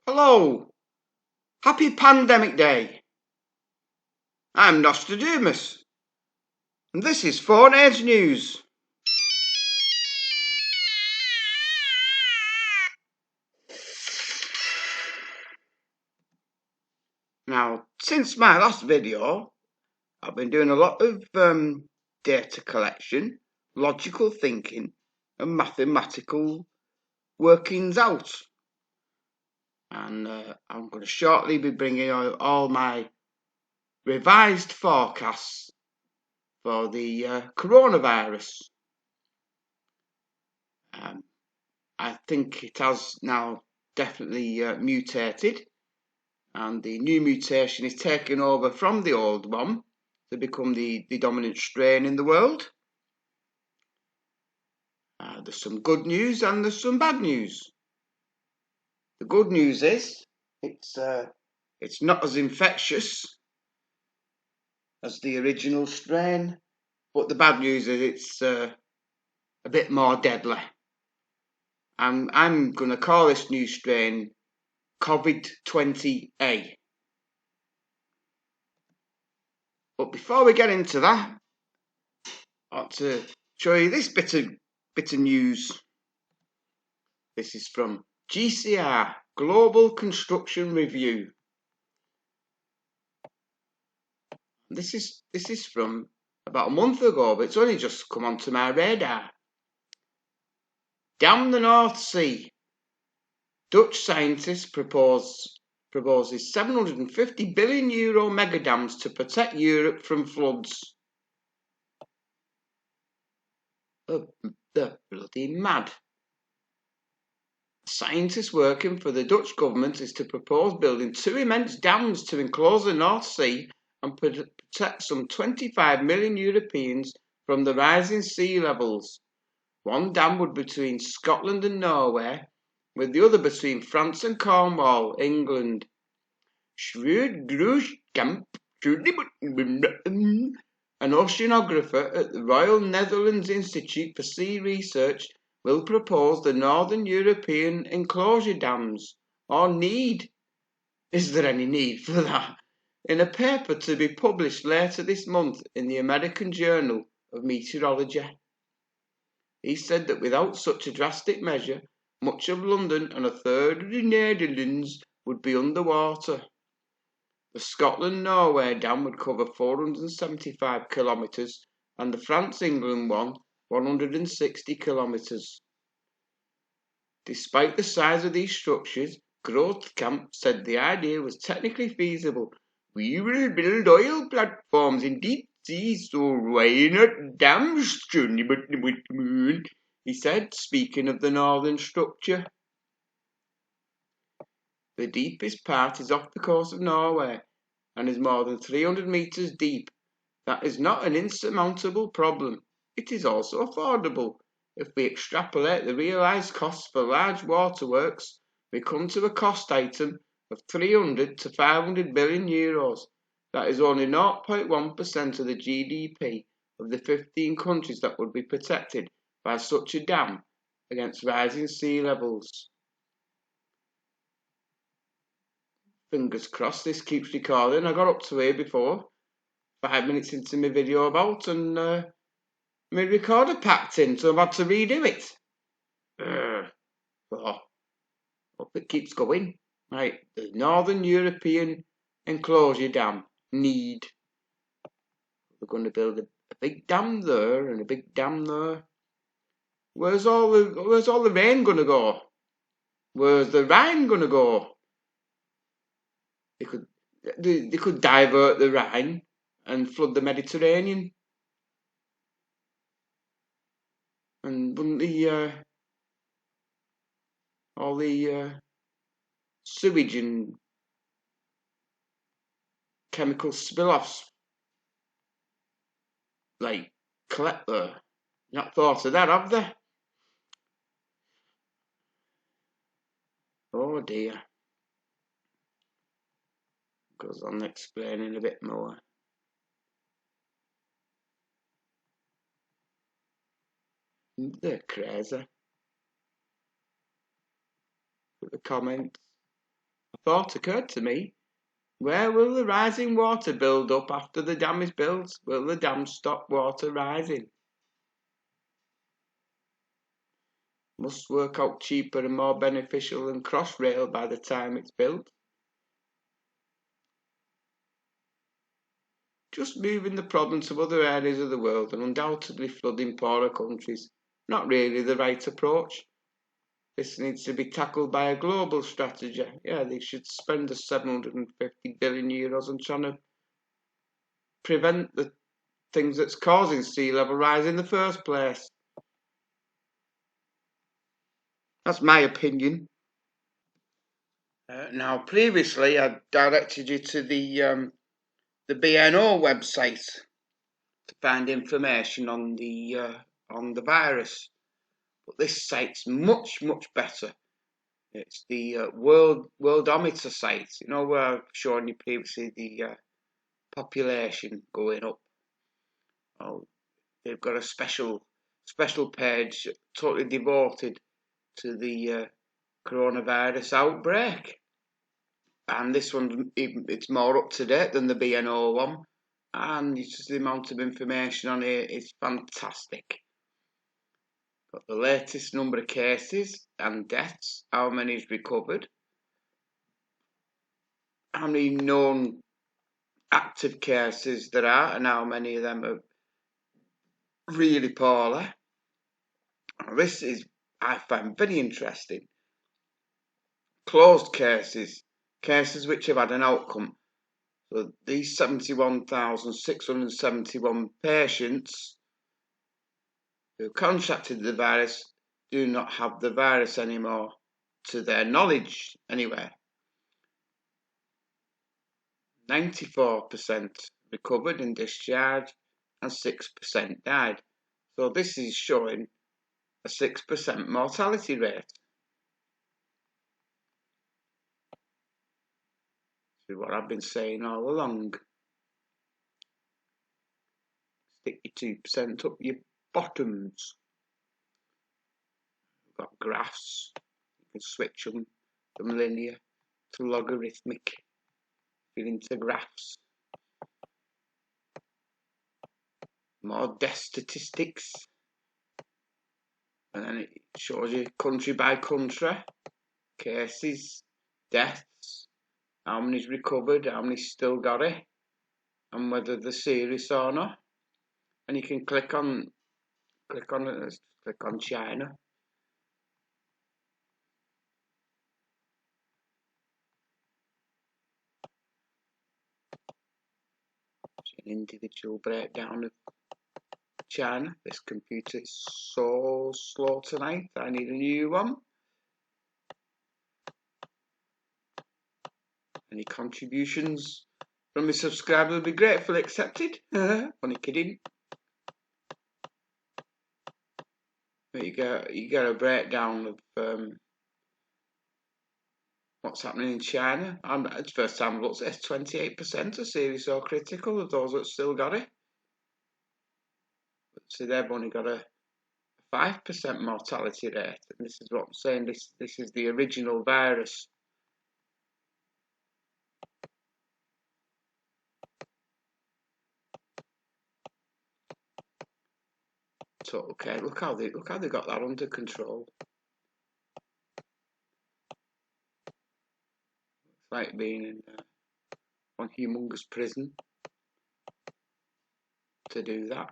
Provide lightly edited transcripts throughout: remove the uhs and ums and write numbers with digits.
Hello, happy Pandemic Day. I'm Nostradamus, and this is Foreign Age News. Now, since my last video, I've been doing a lot of data collection, logical thinking, and mathematical workings out. And I'm going to shortly be bringing out all my revised forecasts for the coronavirus. I think it has now definitely mutated, and the new mutation is taking over from the old one to become the dominant strain in the world. There's some good news and there's some bad news. The good news is it's not as infectious as the original strain, but the bad news is it's a bit more deadly. I'm going to call this new strain COVID-20A. But before we get into that, I want to show you this bit of news. This is from GCR, Global Construction Review. This is from about a month ago, but it's only just come onto my radar. Dam the North Sea. Dutch scientists proposes €750 billion megadams to protect Europe from floods. They're bloody mad. Scientists working for the Dutch government is to propose building two immense dams to enclose the North Sea and protect some 25 million Europeans from the rising sea levels. One dam would be between Scotland and Norway, with the other between France and Cornwall, England. Schroedgroeskamp, an oceanographer at the Royal Netherlands Institute for Sea Research, will propose the Northern European enclosure dams, or need. Is there any need for that? In a paper to be published later this month in the American Journal of Meteorology. He said that without such a drastic measure, much of London and a third of the Netherlands would be underwater. The Scotland-Norway dam would cover 475 kilometres and the France-England one 160 kilometres. Despite the size of these structures, Grootkamp said the idea was technically feasible. We will build oil platforms in deep sea, so why not dams, he said, speaking of the northern structure. The deepest part is off the coast of Norway and is more than 300 metres deep. That is not an insurmountable problem. It is also affordable. If we extrapolate the realised costs for large waterworks, we come to a cost item of 300 to 500 billion euros. That is only 0.1% of the GDP of the 15 countries that would be protected by such a dam against rising sea levels. Fingers crossed this keeps recording. I got up to here before, 5 minutes into my video about, and my recorder packed in, so I've had to redo it. Oh, hope it keeps going. Right, the Northern European Enclosure Dam need. We're going to build a big dam there and a big dam there. Where's all the rain going to go? Where's the Rhine going to go? They could divert the Rhine and flood the Mediterranean. And wouldn't all the sewage and chemical spill-offs like collect there? Not thought of that, have they? Oh dear. Goes on explaining a bit more. They're crazy. The comments. thought occurred to me. Where will the rising water build up after the dam is built? Will the dam stop water rising? Must work out cheaper and more beneficial than Crossrail by the time it's built. Just moving the problem to other areas of the world and undoubtedly flooding poorer countries. Not really the right approach. This needs to be tackled by a global strategy. Yeah, they should spend the 750 billion euros on trying to prevent the things that's causing sea level rise in the first place. That's my opinion. Now, previously, I directed you to the BNO website to find information on the virus, but this site's much better. It's the Worldometer site. You know where I've shown you previously the population going up. Oh, they've got a special page totally devoted to the coronavirus outbreak. And this one, it's more up to date than the BNO one. And just the amount of information on it is fantastic. Got the latest number of cases and deaths, how many is recovered, how many known active cases there are, and how many of them are really poorly. This is, I find, very interesting. Closed cases which have had an outcome. So these 71,671 patients who contracted the virus do not have the virus anymore, to their knowledge anyway. 94% recovered and discharged, and 6% died. So this is showing a 6% mortality rate. This is what I've been saying all along. Stick your 2% up your bottoms. We've got graphs. You can switch them from linear to logarithmic. If you're into graphs. More death statistics. And then it shows you country by country. Cases, deaths, how many's recovered, how many's still got it, and whether they're serious or not. And you can click on China. An individual breakdown of China. This computer is so slow tonight. I need a new one. Any contributions from a subscriber will be gratefully accepted. Only kidding. But you get a breakdown of what's happening in China. It's the first time I've looked at it. 28% are serious or critical of those that still got it. So they've only got a 5% mortality rate. And this is what I'm saying. This is the original virus. So okay, look how they got that under control. It's like being in one humongous prison to do that.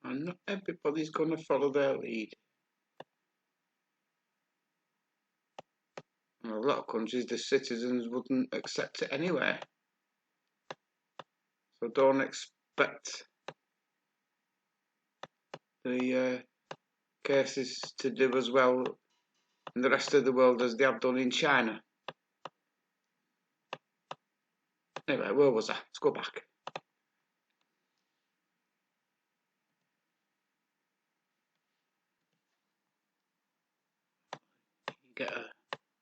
And not everybody's going to follow their lead. In a lot of countries, the citizens wouldn't accept it anyway. So don't expect the cases to do as well in the rest of the world as they have done in China. Anyway, where was I? Let's go back.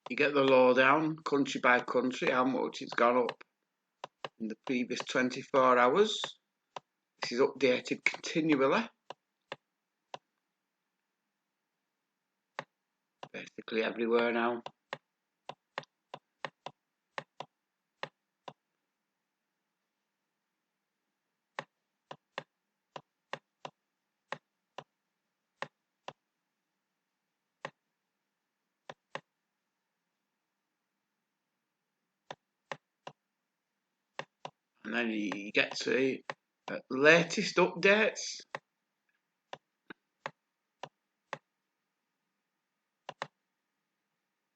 You get the lowdown, country by country, how much it's gone up in the previous 24 hours. This is updated continually. basically everywhere now. And then you get to the latest updates.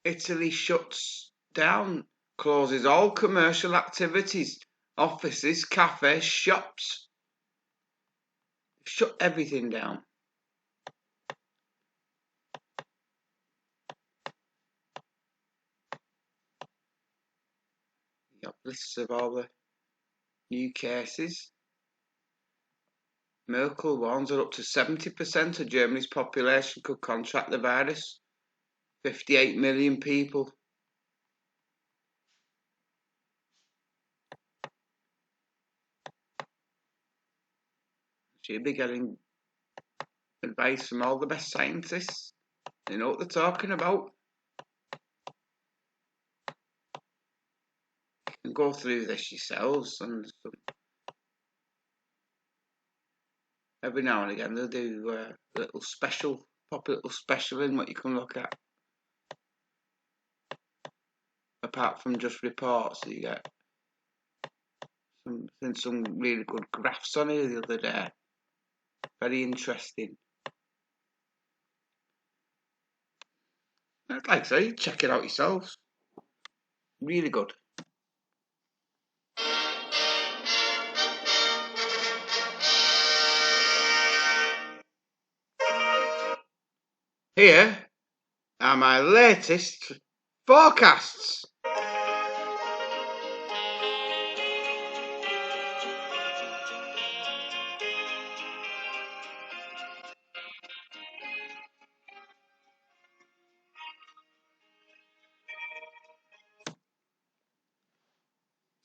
Italy shuts down, closes all commercial activities, offices, cafes, shops. Shut everything down. You got lists of all the new cases. Merkel warns that up to 70% of Germany's population could contract the virus. 58 million people. She'll be getting advice from all the best scientists. They know what they're talking about. You can go through this yourselves, and every now and again they'll do a little special, pop a little special in what you can look at. Apart from just reports, you get some really good graphs on it the other day. Very interesting. Like I say, check it out yourselves. Really good. Here are my latest forecasts.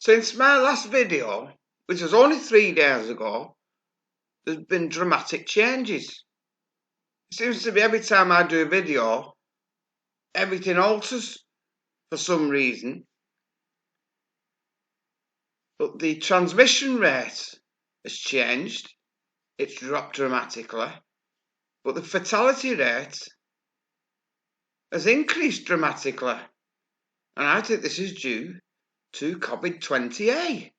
Since my last video, which was only 3 days ago, there's been dramatic changes. It seems to be every time I do a video, everything alters for some reason. But the transmission rate has changed. It's dropped dramatically. But the fatality rate has increased dramatically. And I think this is due to COVID-20A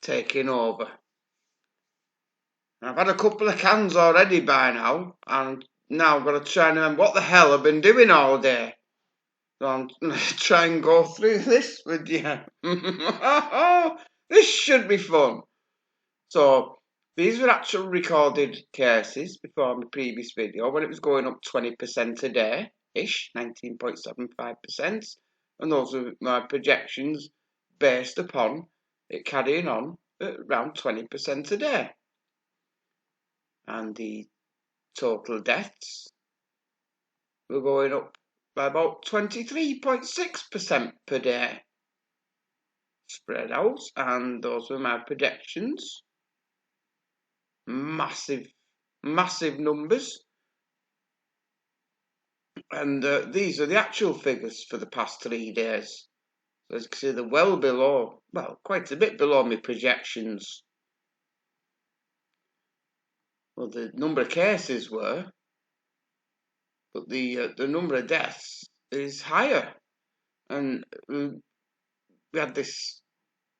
taking over. I've had a couple of cans already by now, and now I've got to try and remember what the hell I've been doing all day. So I'm going to try and go through this with you. This should be fun. So, these were actual recorded cases before my previous video when it was going up 20% a day-ish, 19.75%. And those are my projections based upon it carrying on at around 20% a day. And the total deaths were going up by about 23.6% per day. Spread out, and those were my projections. Massive numbers. And these are the actual figures for the past 3 days. So as you can see, they're well below, well, quite a bit below my projections. Well, the number of cases were, but the number of deaths is higher. And we had this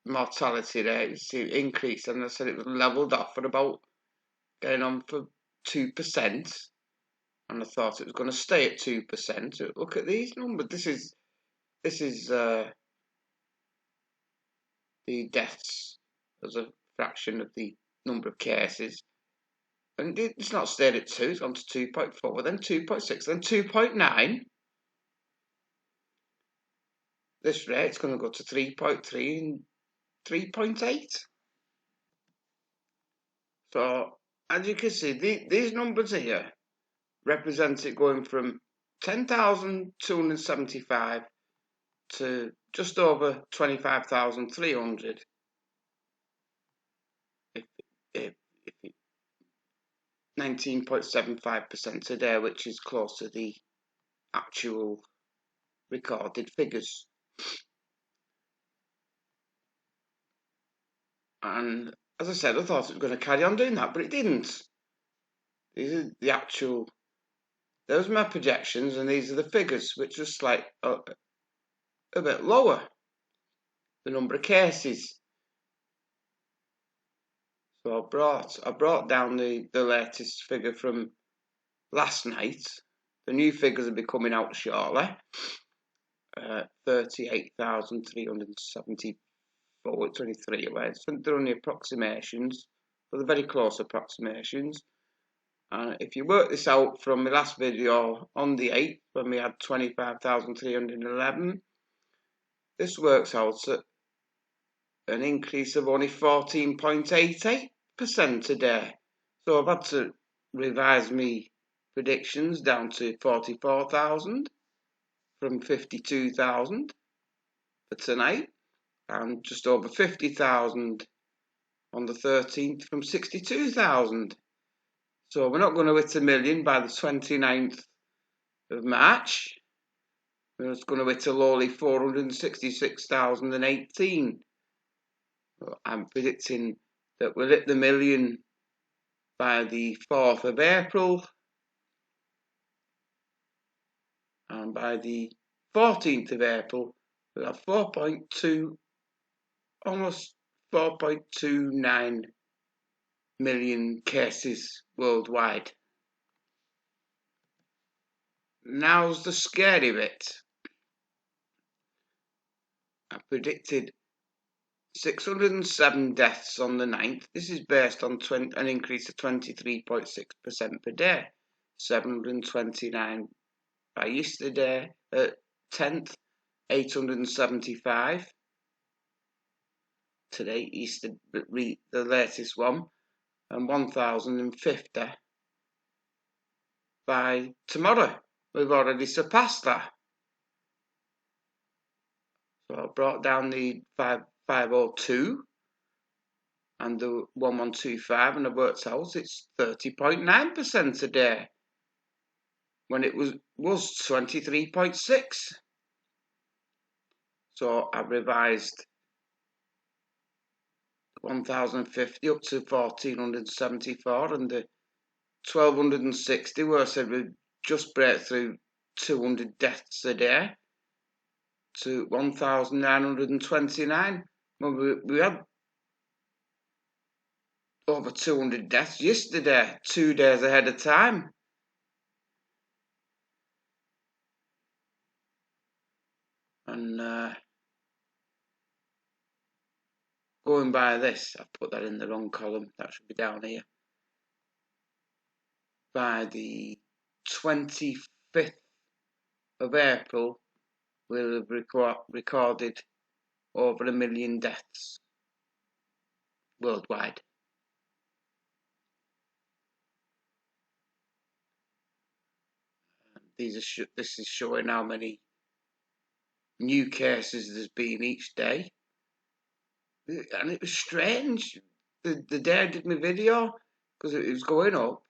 mortality rate increase, and I said it was levelled off at about going on for 2%. And I thought it was going to stay at 2%. Look at these numbers. This is the deaths as a fraction of the number of cases. And it's not stayed at 2, it's gone to 2.4, then 2.6, then 2.9. This rate's going to go to 3.3 and 3.8. So, as you can see, these numbers here represent it going from 10,275 to just over 25,300. If 19.75% today, which is close to the actual recorded figures. And as I said, I thought it was going to carry on doing that, but it didn't. These are the actual, those are my projections, and these are the figures, which was like a bit lower, the number of cases. So I brought down the latest figure from last night. The new figures will be coming out shortly. 38,374, 23 away. So they're only approximations, but they're very close approximations. And if you work this out from my last video on the 8th, when we had 25,311, this works out at an increase of only 14.88% a day. So I've had to revise me predictions down to 44,000 from 52,000 for tonight, and just over 50,000 on the 13th from 62,000. So we're not going to hit a million by the 29th of March. We're just going to hit a lowly 466,018. I'm predicting that we'll hit the million by the 4th of April. And by the 14th of April, we'll have 4.2, almost 4.29 million cases worldwide. Now's the scary bit. I predicted 607 deaths on the 9th. This is based on an increase of 23.6% per day. 729 by yesterday at 10th, 875. Today, Easter, the latest one, and 1,050 by tomorrow. We've already surpassed that. So I brought down the 502 and the 1125, and I worked out it's 30.9% a day when it was 23.6. So I revised 1,050 up to 1,474, and the 1,260 where I said we'd just break through 200 deaths a day to 1,929. Well, we had over 200 deaths yesterday, 2 days ahead of time. And going by this, I've put that in the wrong column, that should be down here. By the 25th of April, we'll have recorded over 1 million deaths worldwide. This is showing how many new cases there's been each day. And it was strange. The day I did my video, because it was going up,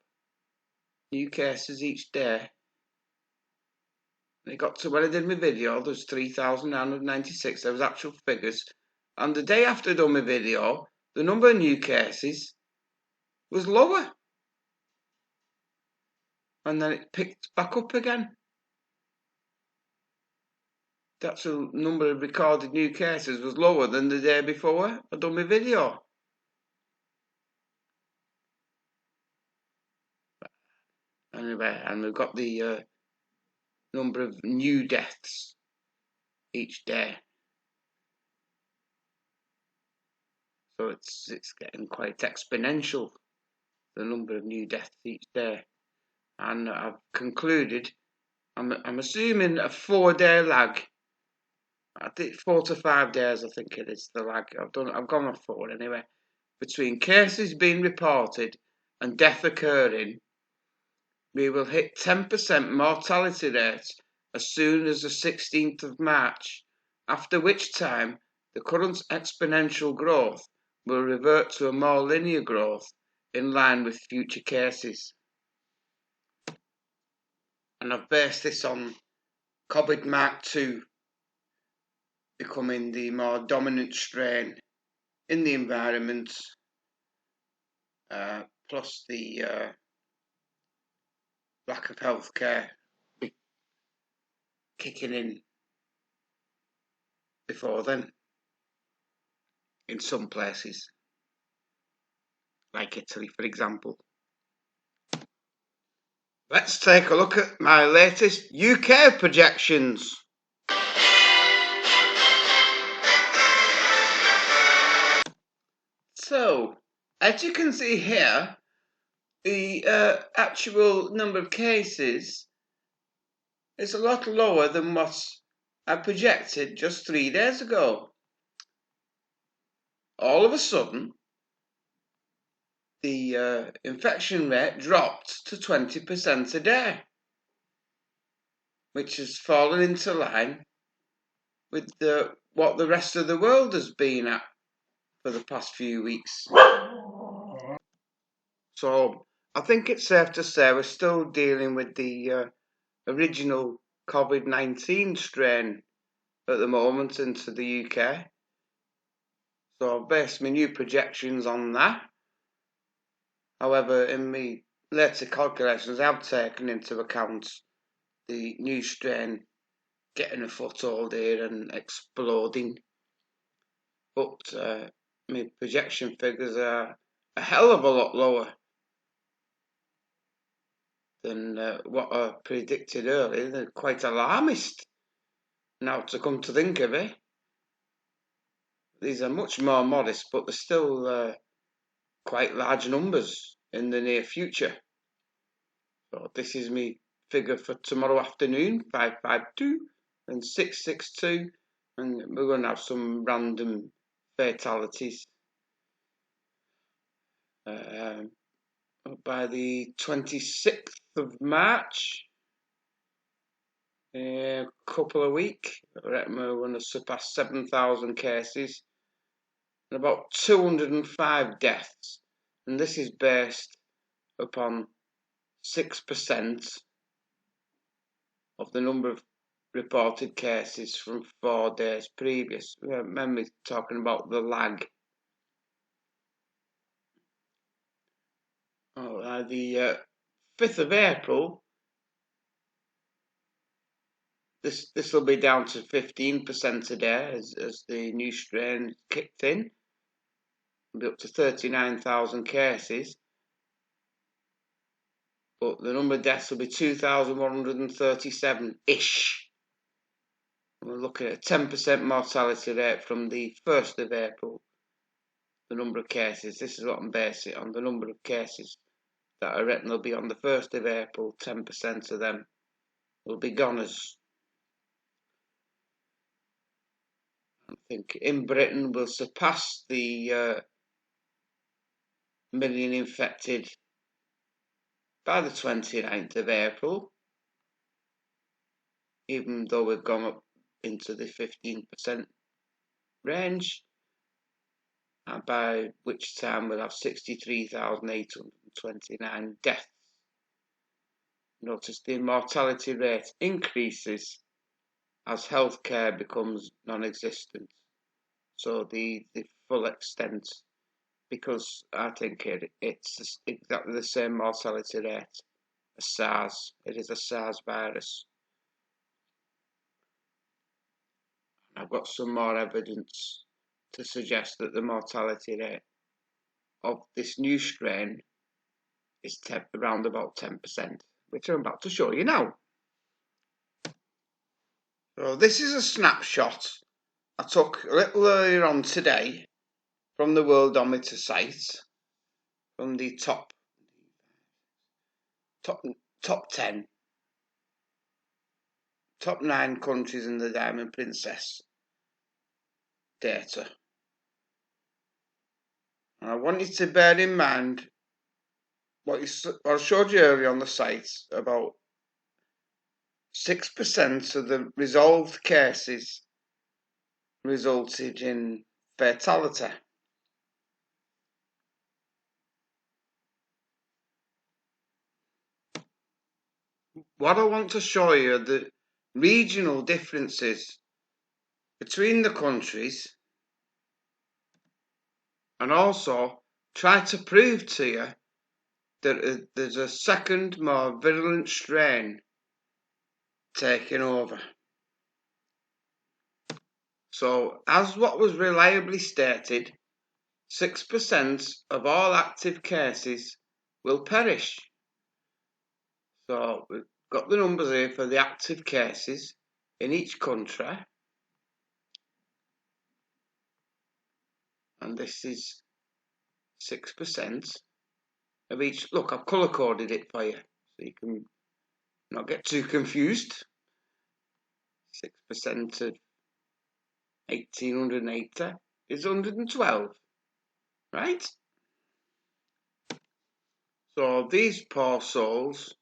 new cases each day. And it got to when I did my video, there was 3,996. There was actual figures. And the day after I done my video, the number of new cases was lower. And then it picked back up again. The actual number of recorded new cases was lower than the day before I done my video. Anyway, and we've got the number of new deaths each day. So it's getting quite exponential, the number of new deaths each day. And I've concluded, I'm assuming a 4-day lag. I think 4 to 5 days, I think it is the lag. I've gone with 4 anyway. Between cases being reported and death occurring, we will hit 10% mortality rate as soon as the 16th of March, after which time the current exponential growth will revert to a more linear growth in line with future cases. And I've based this on COVID Mark II becoming the more dominant strain in the environment, plus the lack of healthcare kicking in before then in some places, like Italy, for example. Let's take a look at my latest UK projections. So, as you can see here, the actual number of cases is a lot lower than what I projected just 3 days ago. All of a sudden, the infection rate dropped to 20% a day, which has fallen into line with what the rest of the world has been at for the past few weeks. So I think it's safe to say we're still dealing with the original COVID-19 strain at the moment into the UK. So I've based my new projections on that. However, in my later calculations, I've taken into account the new strain getting a foothold here and exploding. But my projection figures are a hell of a lot lower than what I predicted earlier. They're quite alarmist. Now, to come to think of it, these are much more modest, but they're still quite large numbers in the near future. So this is my figure for tomorrow afternoon, 552 and 662, and we're going to have some random fatalities. By the 26th of March, a couple of weeks, I reckon we're going to surpass 7,000 cases and about 205 deaths. And this is based upon 6% of the number of reported cases from 4 days previous. Remember talking about the lag. The 5th of April, this will be down to 15% a day as the new strain kicked in. It'll be up to 39,000 cases. But the number of deaths will be 2,137-ish. We're looking at a 10% mortality rate from the 1st of April. The number of cases, this is what I'm basing it on, the number of cases that I reckon will be on the 1st of April, 10% of them will be goners. I think in Britain we'll surpass the million infected by the 29th of April, even though we've gone up into the 15% range, and by which time we'll have 63,829 deaths. Notice the mortality rate increases as healthcare becomes non-existent. So the full extent, because I think it's exactly the same mortality rate as SARS. It is a SARS virus. I've got some more evidence to suggest that the mortality rate of this new strain is around about 10%, which I'm about to show you now. So this is a snapshot I took a little earlier on today from the Worldometer site, from the top 10, top 9 countries in the Diamond Princess data. And I want you to bear in mind what I showed you earlier on the site about 6% of the resolved cases resulted in fatality. What I want to show you, regional differences between the countries, and also try to prove to you that there's a second, more virulent strain taking over. So, as what was reliably stated, 6% of all active cases will perish. So, we've got the numbers here for the active cases in each country. And this is 6% of each. Look, I've colour coded it for you so you can not get too confused. 6% of 1880 is 112, right? So these poor souls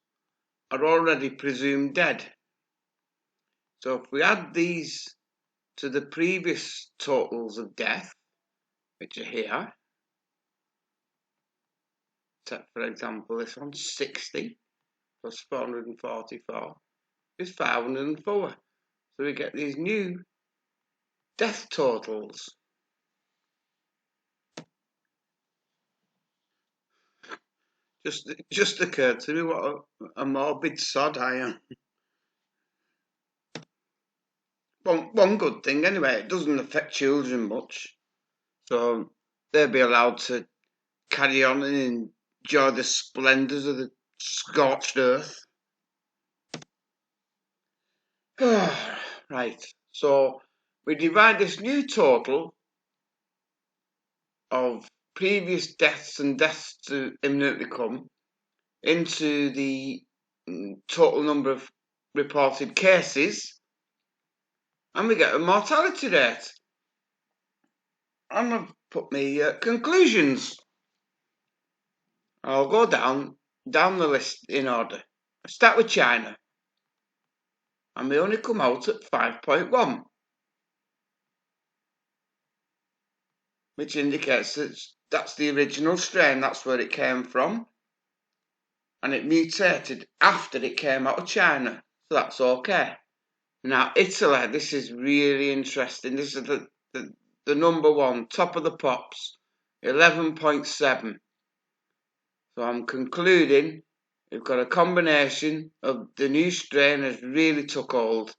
are already presumed dead. So if we add these to the previous totals of death, which are here, take for example this one, 60 plus 444 is 504. So we get these new death totals. Just occurred to me what a morbid sod I am. One good thing anyway, it doesn't affect children much. So they'll be allowed to carry on and enjoy the splendours of the scorched earth. Right, so we divide this new total of previous deaths and deaths to imminently come into the total number of reported cases, and we get a mortality rate. I'm going to put my conclusions. I'll go down the list in order. I start with China, and we only come out at 5.1, which indicates that that's the original strain, that's where it came from, and it mutated after it came out of China, so that's okay. Now, Italy, this is really interesting. This is the number one, top of the pops, 11.7. So I'm concluding we've got a combination of the new strain has really took hold.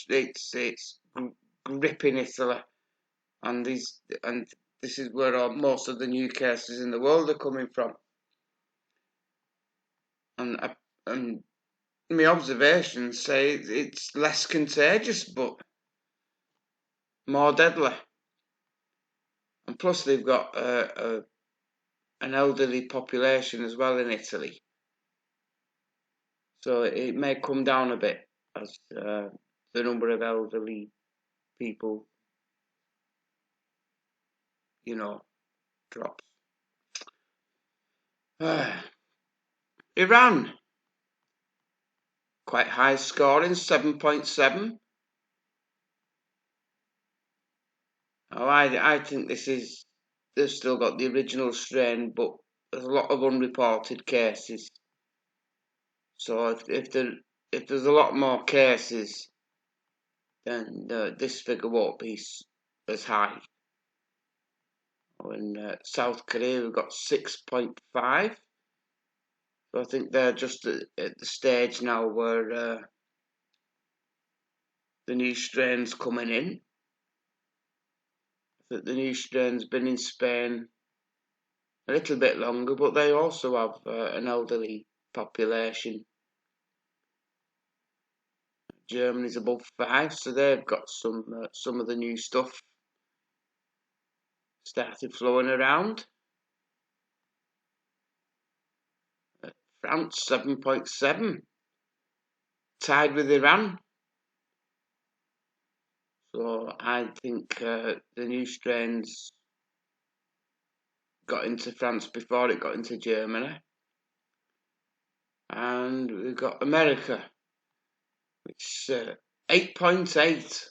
It's gripping Italy, and this is where most of the new cases in the world are coming from. And my observations say it's less contagious, but more deadly. And plus, they've got an elderly population as well in Italy, so it may come down a bit as the number of elderly people, drops. Iran, quite high scoring, 7.7. Oh, I think they've still got the original strain, but there's a lot of unreported cases. So if there's a lot more cases, then this figure won't be as high. In South Korea, we've got 6.5. So I think they're just at the stage now where the new strain's coming in. I think the new strain's been in Spain a little bit longer, but they also have an elderly population. Germany's above 5, so they've got some of the new stuff started flowing around. France, 7.7, tied with Iran. So I think the new strains got into France before it got into Germany. And we've got America, which 8.8,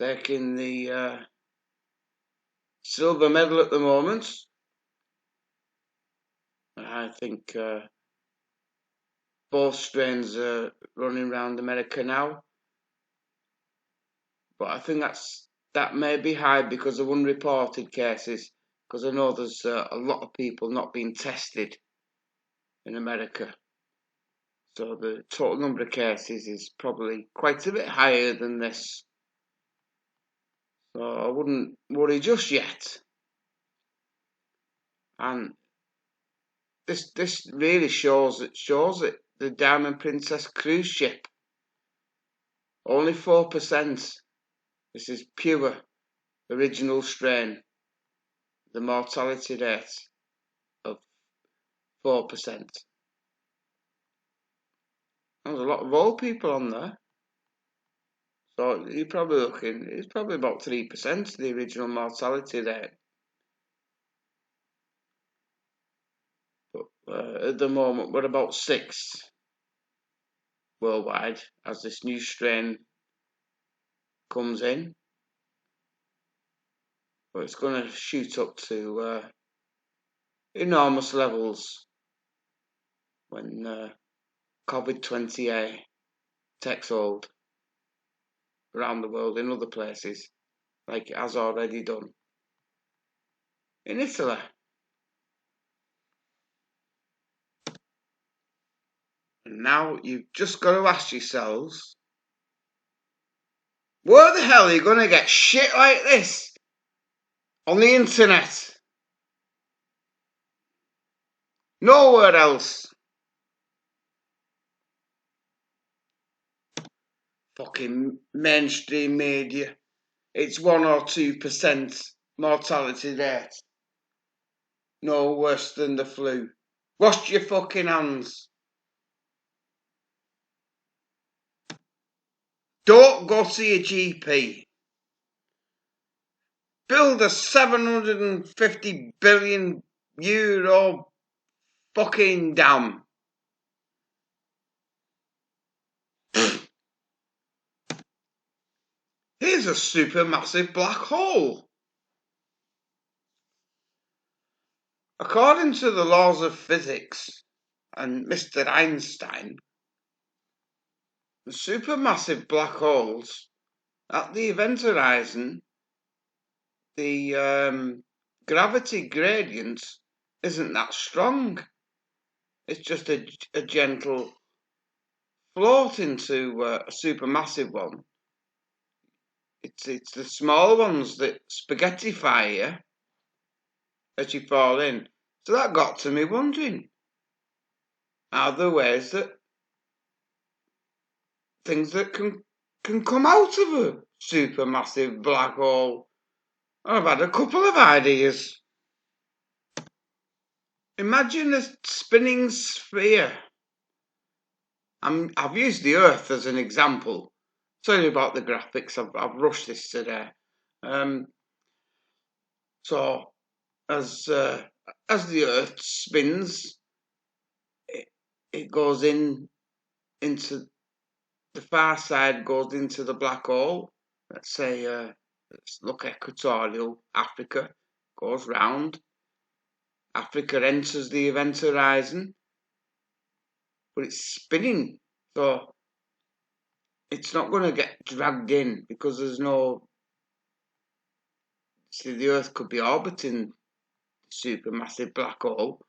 taking the silver medal at the moment. I think both strains are running around America now. But I think that may be high because of unreported cases. Because I know there's a lot of people not being tested in America. So the total number of cases is probably quite a bit higher than this. So I wouldn't worry just yet. And this really shows it. The Diamond Princess cruise ship, only 4%. This is pure original strain. The mortality rate of 4%. There's a lot of old people on there. So you're probably looking, it's probably about 3%, the original mortality rate. But at the moment, we're about 6 worldwide as this new strain comes in. But it's going to shoot up to enormous levels when COVID-20 takes hold around the world in other places, like it has already done in Italy. And now you've just got to ask yourselves, where the hell are you going to get shit like this on the internet? Nowhere else. Fucking mainstream media. It's 1 or 2% mortality rate. No worse than the flu. Wash your fucking hands. Don't go see a GP. Build a 750 billion euro fucking dam. Here's a supermassive black hole. According to the laws of physics and Mr. Einstein, the supermassive black holes at the event horizon, the gravity gradient isn't that strong. It's just a gentle float into a supermassive one. It's the small ones that spaghettify you as you fall in. So that got to me wondering, are there ways that things that can come out of a supermassive black hole? I've had a couple of ideas. Imagine a spinning sphere. I've used the Earth as an example. Sorry about the graphics. I've rushed this today. So as the Earth spins, it goes into the far side, goes into the black hole. Let's say, let's look equatorial Africa, goes round. Africa enters the event horizon, but it's spinning, so it's not going to get dragged in because there's no. See, the Earth could be orbiting the supermassive black hole,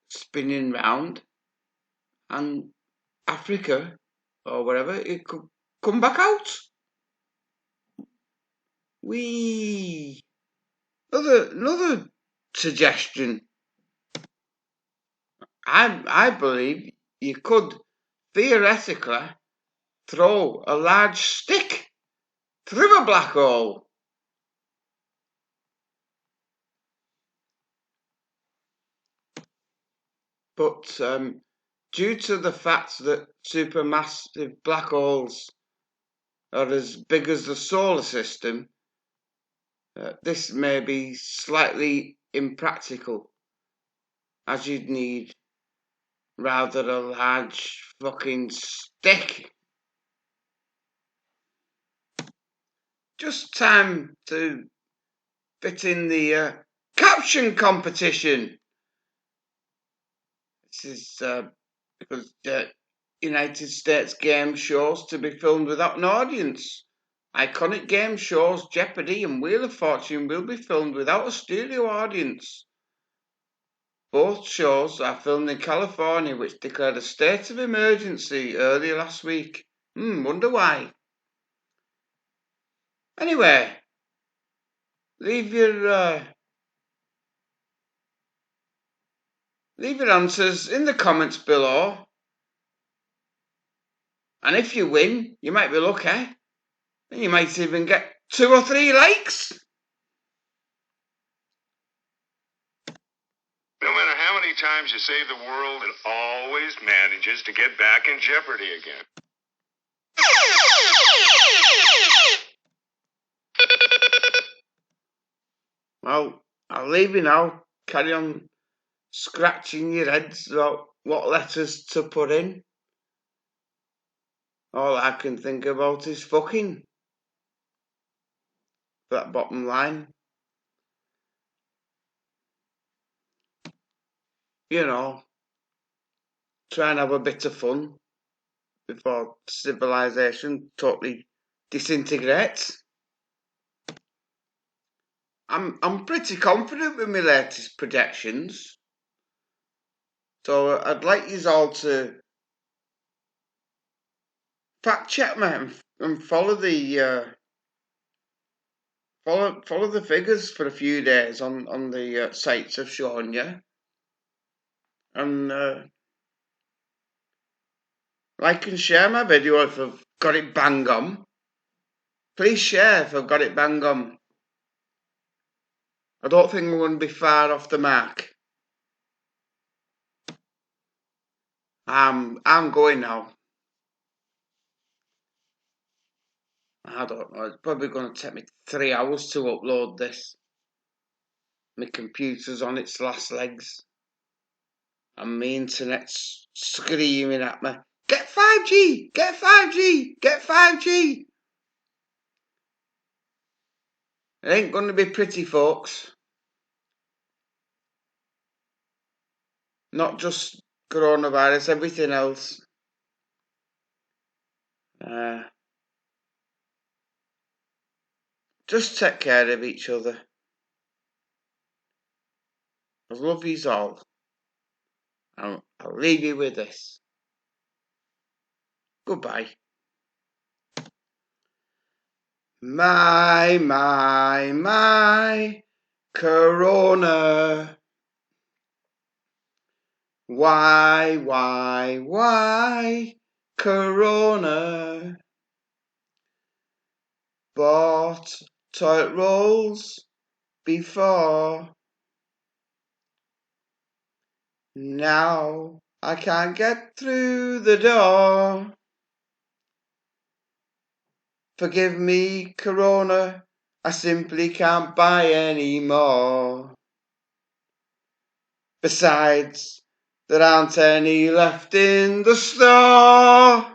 spinning round, and Africa or wherever it could come back out. Another suggestion. I believe you could theoretically throw a large stick through a black hole. But due to the fact that supermassive black holes are as big as the solar system, this may be slightly impractical, as you'd need rather a large fucking stick. Just time to fit in the caption competition. This is because United States game shows to be filmed without an audience. Iconic game shows Jeopardy and Wheel of Fortune will be filmed without a studio audience. Both shows are filmed in California, which declared a state of emergency earlier last week. Wonder why. Anyway, leave your answers in the comments below. And if you win, you might be lucky. And you might even get 2 or 3 likes. No matter how many times you save the world, it always manages to get back in jeopardy again. Well, I'll leave you now. Carry on scratching your heads about what letters to put in. All I can think about is fucking. That bottom line. You know, try and have a bit of fun before civilization totally disintegrates. I'm pretty confident with my latest projections. So I'd like you all to fact check me and follow the follow the figures for a few days on the sites I've shown you, and like and share my video if I've got it bang on. Please share if I've got it bang on. I don't think I'm going to be far off the mark. I'm going now. I don't know. It's probably going to take me 3 hours to upload this. My computer's on its last legs, and my internet's screaming at me. Get 5G! Get 5G! Get 5G! It ain't going to be pretty, folks. Not just coronavirus, everything else. Just take care of each other. I love yous all. I'll leave you with this. Goodbye. My, Corona. Why, Corona? Bought toilet rolls before. Now I can't get through the door. Forgive me, Corona, I simply can't buy any more. Besides, there aren't any left in the store.